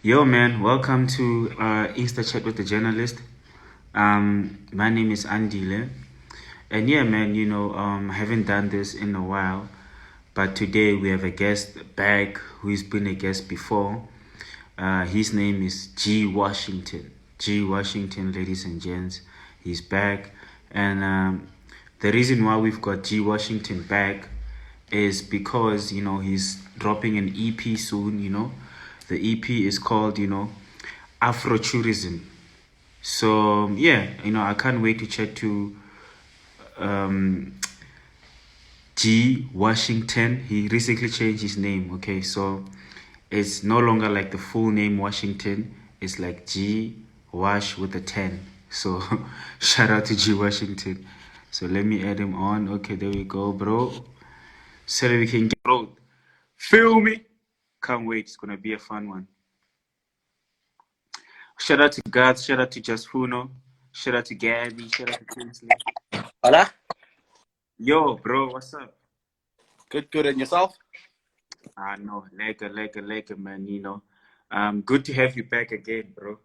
Yo, man, welcome to Insta Chat with the Journalist. My name is Andile. And yeah, man, I haven't done this in a while. But today we have a guest back who's been a guest before. His name is G. Washington. G. Washington, ladies and gents. He's back. And the reason why we've got G. Washington back is because, he's dropping an EP soon, The EP is called, Afro-futurism. So, yeah, I can't wait to chat to um, G. Washington. He recently changed his name, okay? So it's no longer like the full name Washington. It's like G. Wash with a 10. So shout out to G. Washington. So let me add him on. Okay, there we go, bro. So that we can get bro. Feel me? Can't wait. It's gonna be a fun one. Shout out to God. Shout out to Just Funo. Shout out to Gabby. Shout out to Kingsley. Hola. Yo, bro, what's up? Good. And yourself? No, lekker, man. Good to have you back again, bro.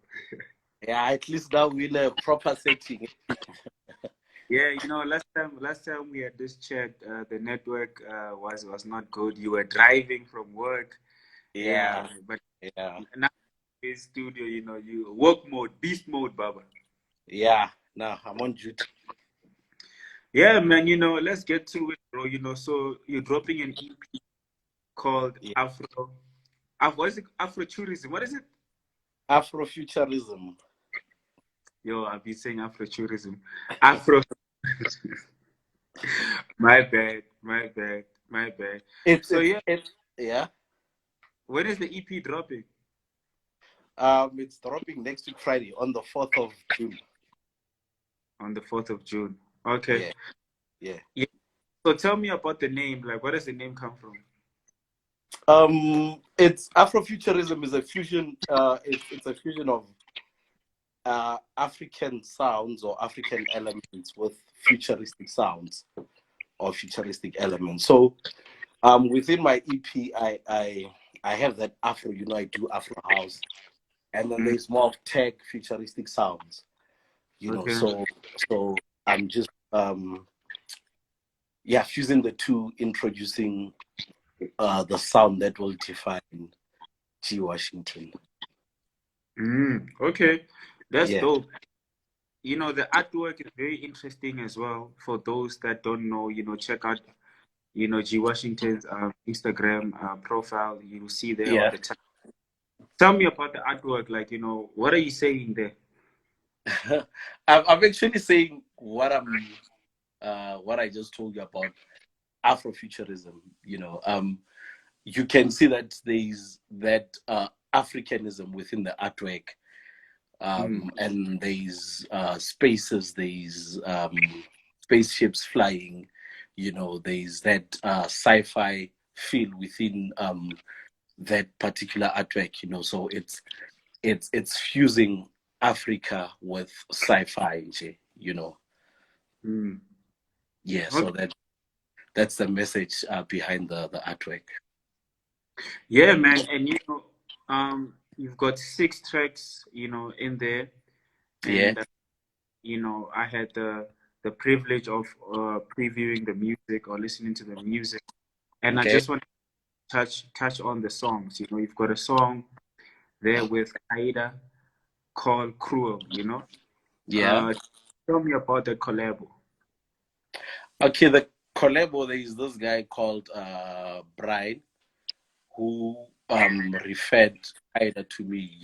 Yeah, at least now we're in a proper setting. Yeah, last time we had this chat, the network was not good. You were driving from work. Yeah. But Yeah. now in studio, you work mode, beast mode, Baba. Yeah. Now I'm on duty. Yeah, man, let's get to it, bro. So you're dropping an EP called what is it? Afro-futurism. What is it? Afro-futurism. Yo, I've been saying Afro-futurism. Afro. My bad. Yeah. When is the EP dropping? It's dropping next week Friday on the 4th of June. On the 4th of June. Okay. Yeah. So tell me about the name. Like, where does the name come from? It's Afro-futurism is a fusion. It's a fusion of African sounds or African elements with futuristic sounds or futuristic elements. So within my EP, I have that Afro, I do Afro-House, and then there's more of tech futuristic sounds, Okay. So I'm just fusing the two, introducing the sound that will define G. Washington. Okay, that's dope. The artwork is very interesting as well. For those that don't know, check out, G. Washington's Instagram profile. You will see there all the time. Tell me about the artwork. Like, what are you saying there? I'm actually saying what I just told you about Afro-futurism. You can see that there's that Africanism within the artwork, and there's spaces, there's spaceships flying. There's that sci-fi feel within that particular artwork. So it's fusing Africa with sci-fi. Yeah. So that's the message behind the artwork. Yeah, man, and you've got 6 tracks, in there, and I had the privilege of previewing the music or listening to the music, and I just want to touch on the songs. You've got a song there with Aida called "Cruel." Tell me about the collabo. Okay, the collabo, there is this guy called Brian, who referred Aida to me,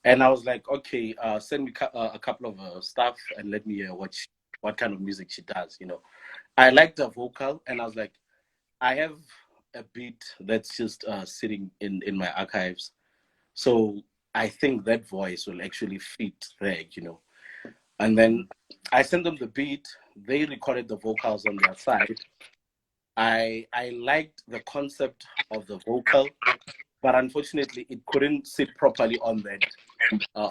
and I was like, okay, send me a couple of stuff and let me hear what kind of music she does. I liked the vocal, and I was like, I have a beat that's just sitting in my archives, so I think that voice will actually fit there. And then I sent them the beat. They recorded the vocals on their side. I liked the concept of the vocal, but unfortunately it couldn't sit properly on that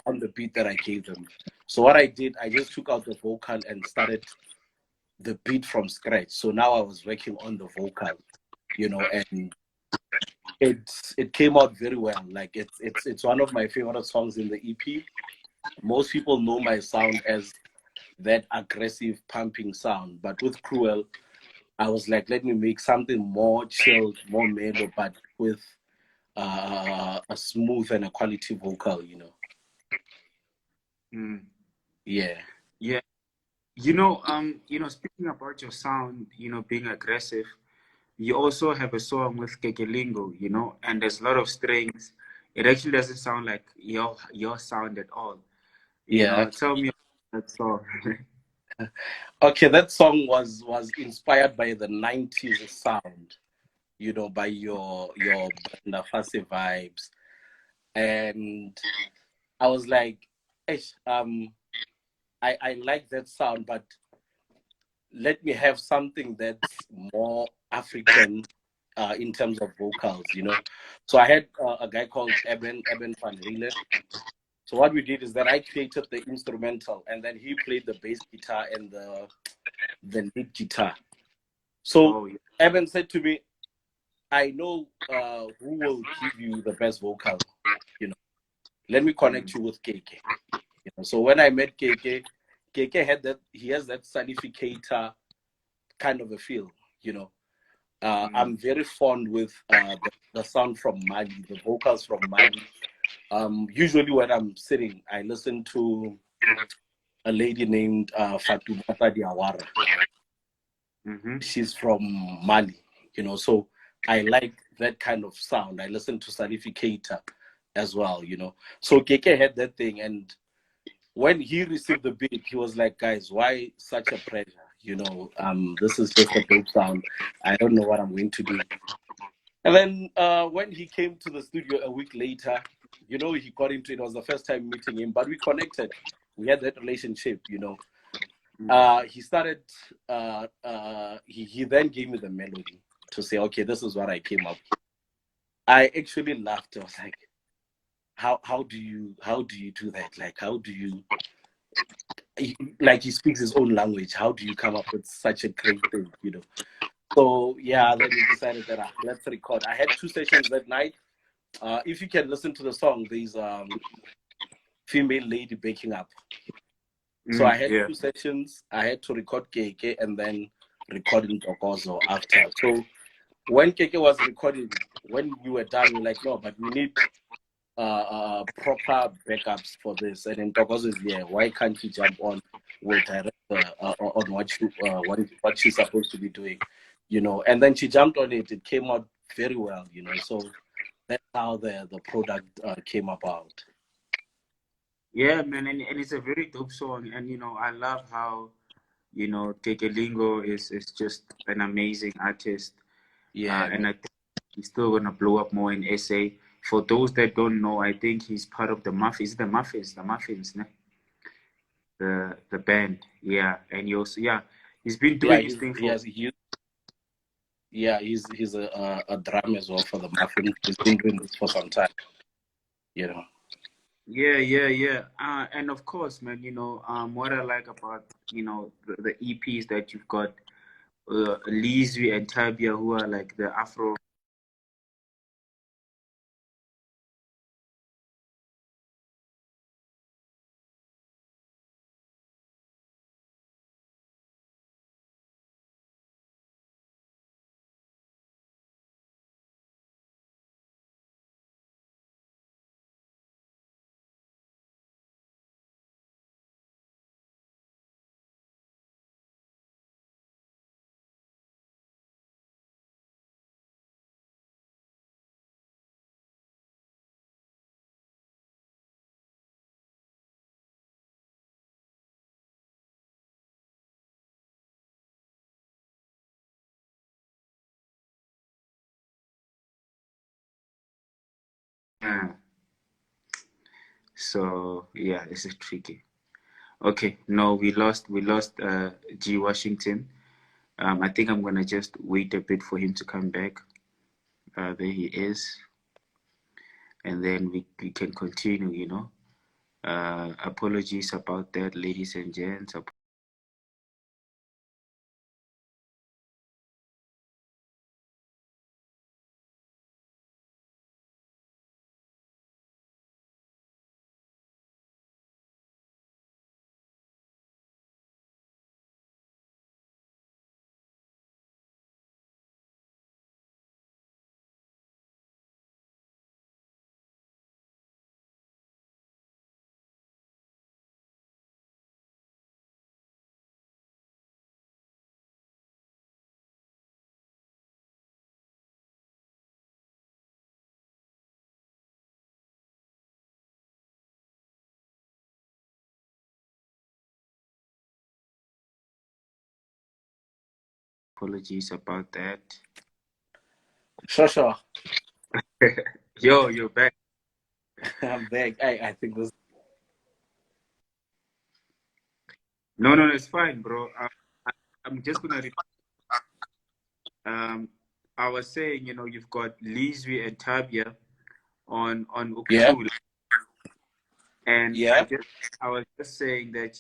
on the beat that I gave them. So what I did, I just took out the vocal and started the beat from scratch. So now I was working on the vocal, and it came out very well. Like it's one of my favorite songs in the EP. Most people know my sound as that aggressive pumping sound, but with Cruel, I was like, let me make something more chilled, more mellow, but with a smooth and a quality vocal, you know. Mm. Yeah. Yeah. Speaking about your sound, being aggressive, you also have a song with Kekelingo, and there's a lot of strings. It actually doesn't sound like your sound at all. Yeah. Tell me about that song. Okay, that song was inspired by the 90s sound, you know, by your Brenda Fassie vibes. And I was like, "Eish, I like that sound, but let me have something that's more African in terms of vocals, you know." So I had a guy called Eben van Rielen. So what we did is that I created the instrumental, and then he played the bass guitar and the lead guitar. So Oh, yeah. Eben said to me, "I know who will give you the best vocal, you know. Let me connect Mm, you with KK." You know, so when I met KK, KK had that, he has that sonificator kind of a feel, you know. mm, I'm very fond with the sound from Mali, the vocals from Mali. Usually when I'm sitting, I listen to a lady named Fatoumata Diawara. mm-hmm. She's from Mali, you know, so I like that kind of sound. I listen to Sonificator as well, you know. So KK had that thing, and when he received the beat, he was like, "Guys, why such a pressure? You know, this is just a dope sound. I don't know what I'm going to do." And then when he came to the studio a week later, you know, he got into it. It was the first time meeting him, but we connected. We had that relationship, you know. He started. He then gave me the melody to say, "Okay, this is what I came up." I actually laughed. I was like, how do you do that? Like, how do you like he speaks his own language? How do you come up with such a great thing? You know. So yeah, then we decided that let's record. I had 2 sessions that night. If you can listen to the song, there's female lady baking up. So I Mm, had yeah. 2 sessions. I had to record KK and then recording Dokozo after. So when KK was recording, when we were done, we were like, no, but we need proper backups for this. And then Dokozo is here. Why can't you jump on? We'll direct on what she's supposed to be doing, you know. And then she jumped on it. It came out very well, you know. So that's how the product came about. Yeah, man, and it's a very dope song. And I love how, Kekelingo is just an amazing artist. Yeah, And man. I think he's still gonna blow up more in SA. For those that don't know, I think he's part of the Muffins. The Muffins, ne? The band. Yeah, and he also, yeah, he's been Yeah, doing his thing for. he's a drum as well for the Muffin. He's been doing this for some time, you know. Yeah, yeah, yeah. And of course, man, what I like about, the EPs that you've got, Lizwi and Tabia, who are like the Afro. Yeah. So yeah, this is tricky. Okay, no, we lost G Washington. I think I'm gonna just wait a bit for him to come back. There he is, and then we can continue. Apologies about that, ladies and gents. Apologies about that. Sure. Yo, you're back. I'm back. I think this. No, it's fine, bro. I'm just gonna. I was saying, you've got Lizwi and Tabia on Yeah. Ukthula, and Yeah. I was just saying that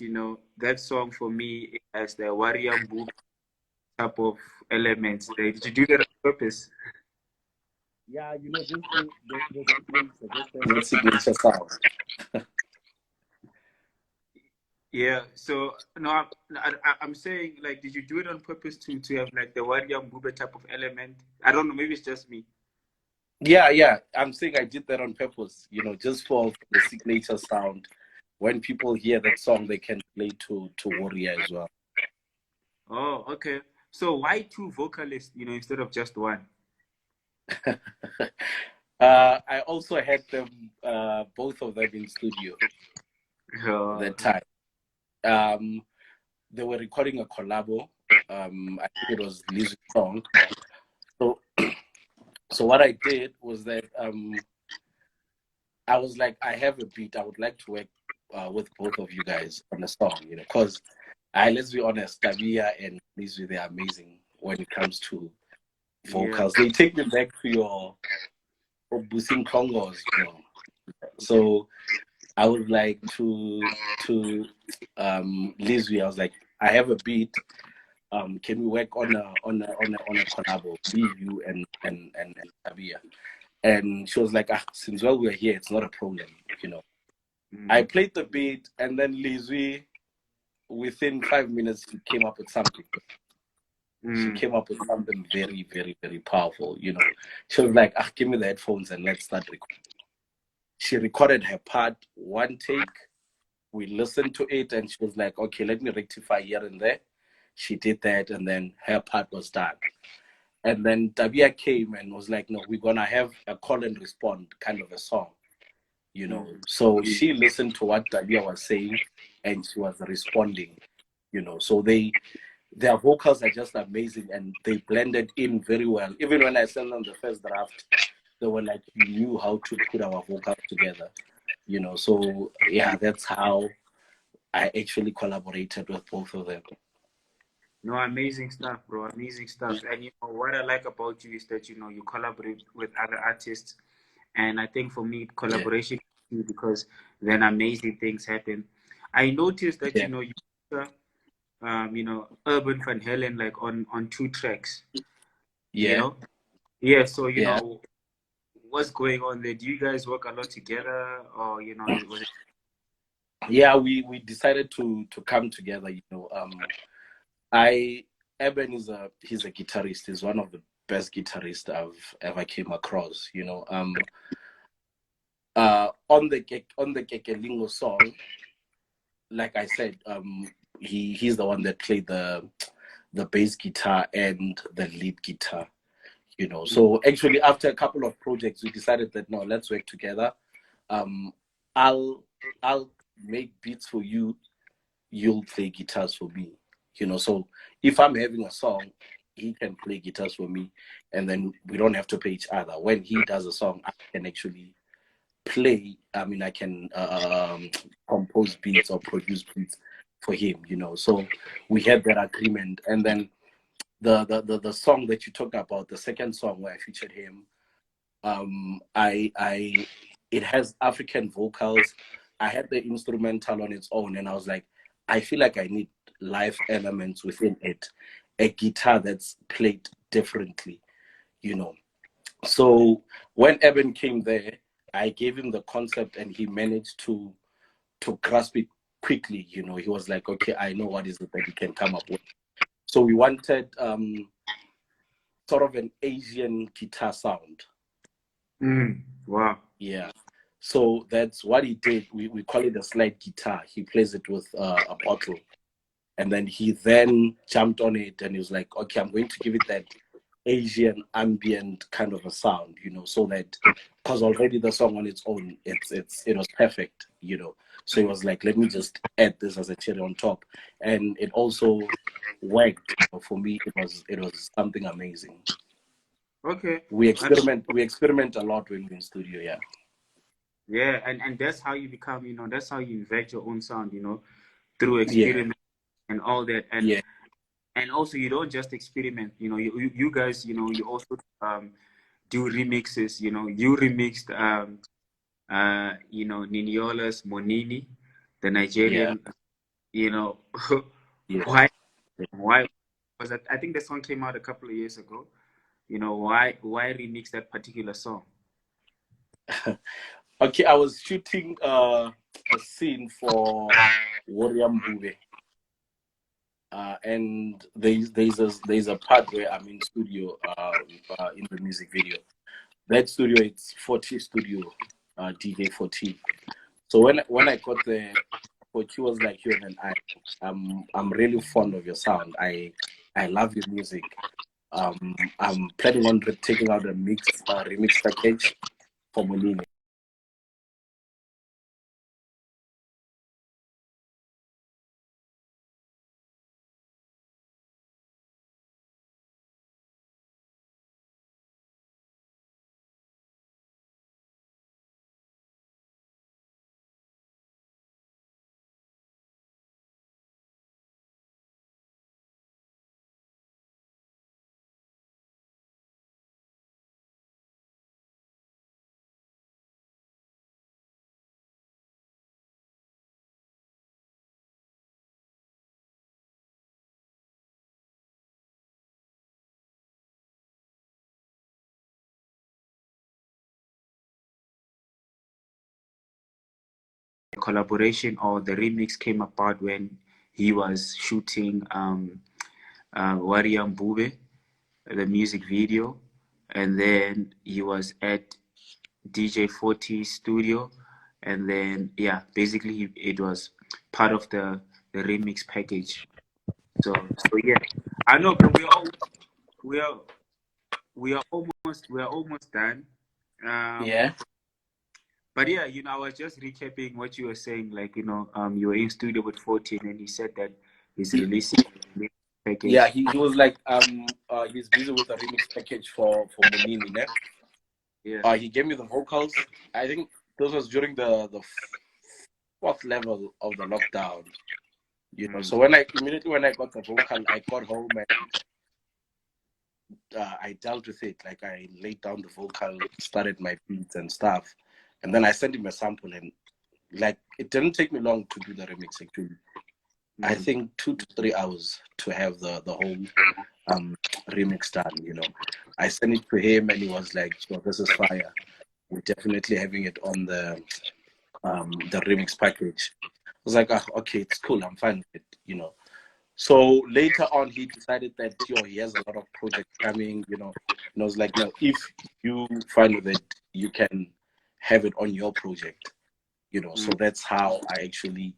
that song for me it has the warrior book type of elements. Did you do that on purpose? Yeah, this the signature sound. Yeah. So no, I'm saying like, did you do it on purpose to have like the warrior book type of element? I don't know. Maybe it's just me. Yeah. I'm saying I did that on purpose, just for the signature sound. When people hear that song, they can play to Warrior as well. Oh, okay. So why two vocalists, instead of just one? I also had them, both of them in studio Oh. that time. They were recording a collabo. I think it was Lizwi's song. So what I did was that I was like, I have a beat. I would like to work with both of you guys on a song, because let's be honest, Tabia and Lizwi, they're amazing when it comes to vocals. Yeah. They take me back to your Busing Congos, So I was like to Lizwi, I was like, I have a beat. Can we work on a collabo? Me, you, and Tabia. And she was like, since we're here, it's not a problem, I played the beat, and then Lizwi, within 5 minutes, she came up with something. She came up with something very, very, very powerful, She was like, give me the headphones and let's start recording. She recorded her part, one take. We listened to it, and she was like, okay, let me rectify here and there. She did that, and then her part was done. And then Tabia came and was like, no, we're going to have a call and respond kind of a song, So she listened to what Tabia was saying, and she was responding, So their vocals are just amazing, and they blended in very well. Even when I sent them the first draft, they were like, we knew how to put our vocals together, So yeah, that's how I actually collaborated with both of them. No, amazing stuff, bro. Amazing stuff. And what I like about you is that you collaborate with other artists, and I think for me collaboration is key because then amazing things happen. I noticed that Urban Van Halen like on 2 tracks. Yeah. So what's going on there? Do you guys work a lot together, or was it? Yeah, we decided to come together. Eben he's a guitarist. He's one of the best guitarists I've ever came across. On the Kekelingo song, like I said, he's the one that played the bass guitar and the lead guitar. So actually after a couple of projects, we decided that no, let's work together. I'll make beats for you. You'll play guitars for me. So if I'm having a song, he can play guitars for me, and then we don't have to play each other. When he does a song, I can actually play. I mean, I can compose beats or produce beats for him. So we had that agreement, and then the song that you talked about, the second song where I featured him, it has African vocals. I had the instrumental on its own, and I was like, I feel like I need live elements within it, a guitar that's played differently, So when Eben came there, I gave him the concept, and he managed to grasp it quickly. He was like, okay, I know what is it that he can come up with. So we wanted sort of an Asian guitar sound. Wow. Yeah. So that's what he did. We call it a slide guitar. He plays it with a bottle. And then he then jumped on it, and he was like, okay, I'm going to give it that Asian ambient kind of a sound, so that because already the song on its own, it was perfect, So it was like, let me just add this as a cherry on top, and it also worked. For me, it was something amazing. Okay. We experiment a lot when we're in studio, yeah. Yeah, and that's how you become, that's how you invent your own sound, through Yeah, experiment and all that. yeah, And also you don't just experiment, you guys, you also do remixes, you remixed Niniola's Monini, the yeah, Nigerian, you know, yeah. why was that? I think the song came out a couple of years ago. Why remix that particular song? Okay, I was shooting a scene for Miriam Makeba. And there's a part where I'm in studio in the music video. That studio, it's 40 studio, DJ 40. So when I got there, 40 was like, you and I'm really fond of your sound. I love your music. I'm planning on taking out a remix package for Monini. The collaboration or the remix came about when he was shooting Wariam Bube, the music video, and then he was at DJ 40 studio, and then yeah, basically it was part of the remix package. So yeah, I know, but we are we are almost done. Um, Yeah, but yeah, I was just recapping what you were saying. Like, you were in studio with 40, and he said that he's he, releasing a remix yeah, package. he was like he's busy with a remix package for Monini, ne? Yeah. He gave me the vocals. I think this was during the fourth level of the lockdown. Mm. So when I got the vocal, I got home and I dealt with it. Like I laid down the vocal, started my beats and stuff, and then I sent him a sample. And like it didn't take me long to do the remix. Actually, I Mm. think 2 to 3 hours to have the whole remix done. I sent it to him, and he was like, "Yo, this is fire. We're definitely having it on the remix package." I was like, okay, it's cool. I'm fine with it. So later on, he decided that he has a lot of projects coming. And I was like, no, if you fine with it, you can have it on your project. So Mm. that's how I actually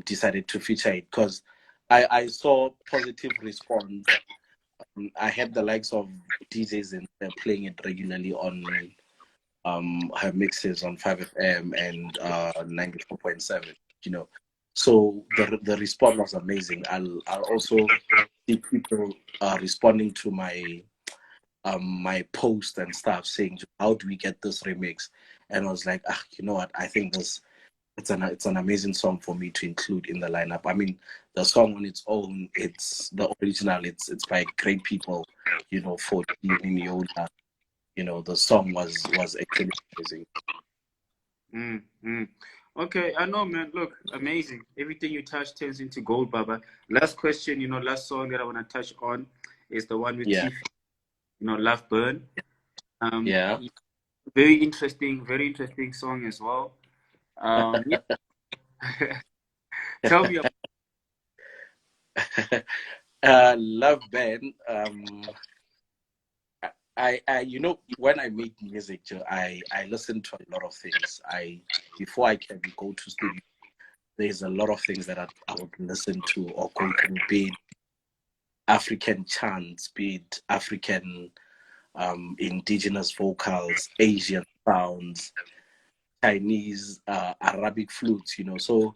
decided to feature it because I saw positive response. I had the likes of DJs and they're playing it regularly on her mixes on 5FM and 94.7. So the response was amazing. I'll also see people responding to my post and stuff saying, how do we get this remix? And I was like, you know what, I think it's an amazing song for me to include in the lineup. I mean, the song on its own, it's the original, it's by great people, for Yola. The song was actually amazing. Mm. Mm. Okay, I know, man. Look, amazing. Everything you touch turns into gold, Baba. Last question, last song that I want to touch on is the one with Yeah, Tiff, Love Burn. Um, yeah. very interesting song as well. Yeah. Tell me about. Love band. When I make music, Joe, I listen to a lot of things. Before I can go to studio, there's a lot of things that I would listen to or go through bed. African chants, be it African indigenous vocals, Asian sounds, Chinese, Arabic flutes, you know. So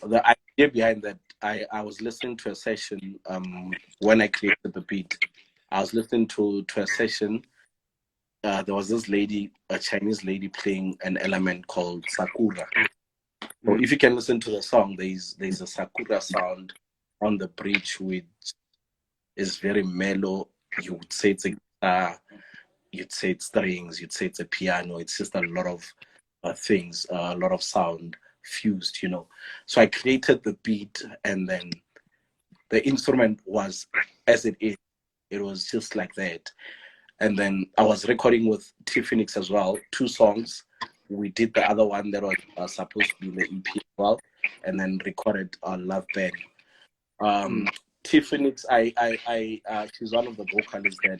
the idea behind that, I was listening to a session when I created the beat. I was listening to a session. There was this lady, a Chinese lady, playing an element called Sakura. So if you can listen to the song, there's a Sakura sound on the bridge, which is very mellow. You would say it's a guitar, you'd say it's strings, you'd say it's a piano. It's just a lot of things, a lot of sound fused, you know. So I created the beat, and then the instrument was as it is. It was just like that. And then I was recording with Tiffanyx as well, 2 songs. We did the other one that was supposed to be in the EP as well, and then recorded Love Band. Tiffanyx, she's one of the vocalists that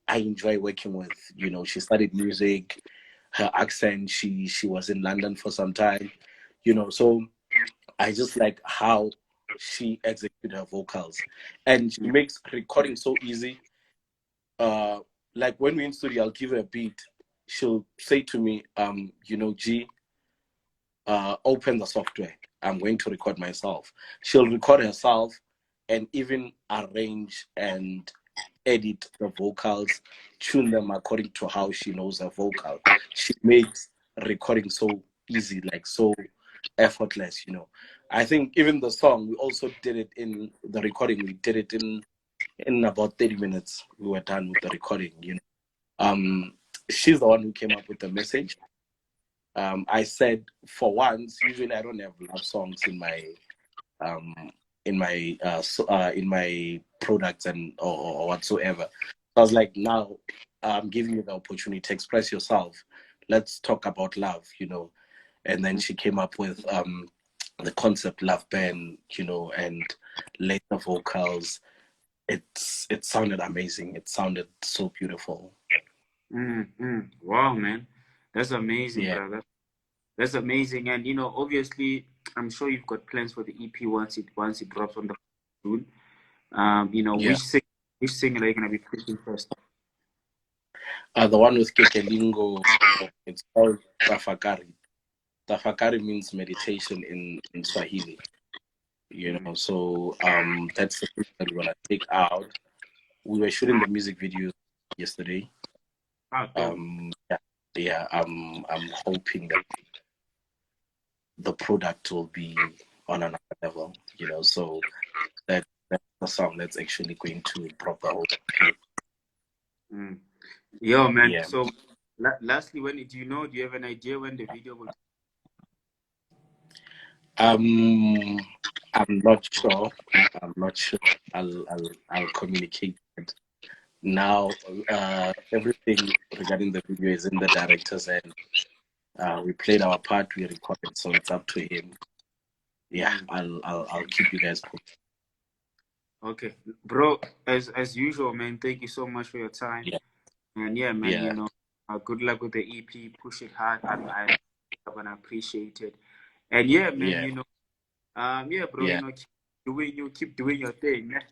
I enjoy working with. You know, she studied music, her accent, she was in London for some time, you know, so I just like how she executes her vocals, and she makes recording so easy. Like when we're in studio, I'll give her a beat. She'll say to me, you know, G, open the software. I'm going to record myself. She'll record herself and even arrange and edit the vocals, tune them according to how she knows her vocal. She makes recording so easy, like so effortless, you know. I think even the song, we also did it in the recording. We did it in about 30 minutes. We were done with the recording, you know. She's the one who came up with the message. I said, for once, usually I don't have love songs in my in my products and or whatsoever. So I was like, now I'm giving you the opportunity to express yourself. Let's talk about love, you know. And then she came up with the concept Love Band, you know, and later vocals. It sounded amazing. It sounded so beautiful. Wow, man, that's amazing, Yeah. brother. That's amazing. And you know, obviously, I'm sure you've got plans for the EP once it drops on the soon. You know, Yeah. which singer are you gonna be pushing first? The one with Kekelingo, it's called Tafakari. Tafakari means meditation in Swahili. You know, so that's the thing that we're gonna take out. We were shooting the music video yesterday. Yeah, I'm hoping that the product will be on another level, you know. So that's the song that's actually going to improve the whole Mm. Yo, man. yeah. So, lastly, when do you have an idea when the video will? I'm not sure. I'm not sure. I'll communicate it. Now, everything regarding the video is in the director's end. We played our part, we recorded, so it's up to him. Yeah, I'll keep you guys posted. Okay, bro. As usual, man. Thank you so much for your time. Yeah. And yeah, man. Yeah. You know, good luck with the EP. Push it hard. I'm gonna appreciate it. And yeah, man. Yeah. You know, yeah, bro. Yeah. You know, keep doing your thing, man.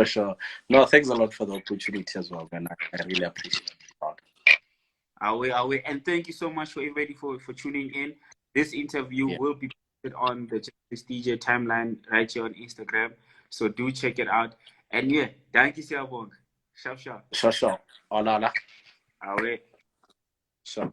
Sure. No, thanks a lot for the opportunity as well, man. I really appreciate it. I will. And thank you so much for everybody for tuning in. This interview will be posted on the Justice DJ timeline right here on Instagram. So do check it out. And yeah, thank you, Siyabonga. Sharp. Sure. Olala. Awe. Sure.